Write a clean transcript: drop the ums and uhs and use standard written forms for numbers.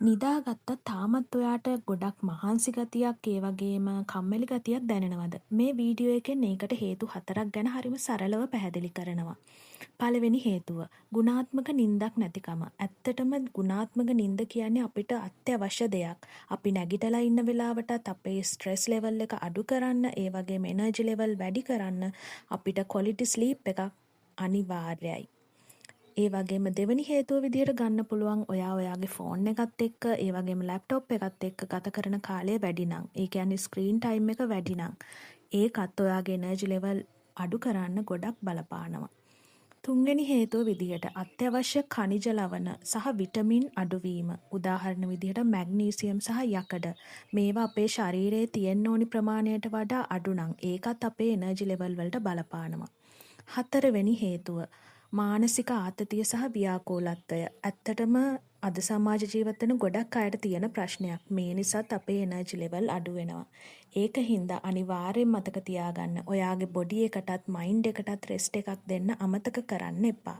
නිදාගත්තත් තාමත් ඔයාට ගොඩක් මහන්සි ගතියක් ඒ වගේම කම්මැලි ගතියක් දැනෙනවද? මේ වීඩියෝ එකෙන් ඒකට හේතු 4ක් ගැන හරිම සරලව පැහැදිලි කරනවා. පළවෙනි හේතුව ගුණාත්මක නිින්දක් නැතිකම. ඇත්තටම ගුණාත්මක නිින්ද කියන්නේ අපිට අත්‍යවශ්‍ය දෙයක්. අපි නැගිටලා ඉන්න වෙලාවටත් අපේ ස්ට්‍රෙස් ලෙවල් එක අඩු කරන්න, ඒ වගේම එනර්ජි ලෙවල් වැඩි කරන්න අපිට ක්වොලිටි ස්ලීප් එකක් අනිවාර්යයි. ඒ වගේම දෙවෙනි හේතුව විදිහට ගන්න පුළුවන් ඔයාගේ ෆෝන් එකත් එක්ක ඒ වගේම ලැප්ටොප් එකත් එක්ක ගත කරන කාලය වැඩි නම්. ඒ කියන්නේ ස්ක්‍රීන් ටයිම් එක වැඩි නම්. ඒකත් ඔයාගේ එනර්ජි ලෙවල් අඩු කරන්න ගොඩක් බලපානවා. තුන්වෙනි හේතුව විදිහට අත්‍යවශ්‍ය ඛනිජ ලවණ සහ විටමින් අඩුවීම. උදාහරණ විදිහට මැග්නීසියම් සහ යකඩ. මේවා අපේ ශරීරයේ තියෙන්න ඕනි ප්‍රමාණයට වඩා අඩු නම් ඒකත් අපේ එනර්ජි ලෙවල් වලට බලපානවා. හතරවෙනි හේතුව මානසික ආතතිය සහ ව්‍යාකූලත්වය. ඇත්තටම අද සමාජ ජීවත් වෙන ගොඩක් අයට තියෙන ප්‍රශ්නයක්. මේ නිසාත් අපේ එනර්ජි ලෙවල් අඩු වෙනවා. ඒකින්ද අනිවාර්යෙන් මතක තියාගන්න ඔයාගේ බොඩි එකටත් මයින්ඩ් එකටත් රෙස්ට් එකක් දෙන්න අමතක කරන්න එපා.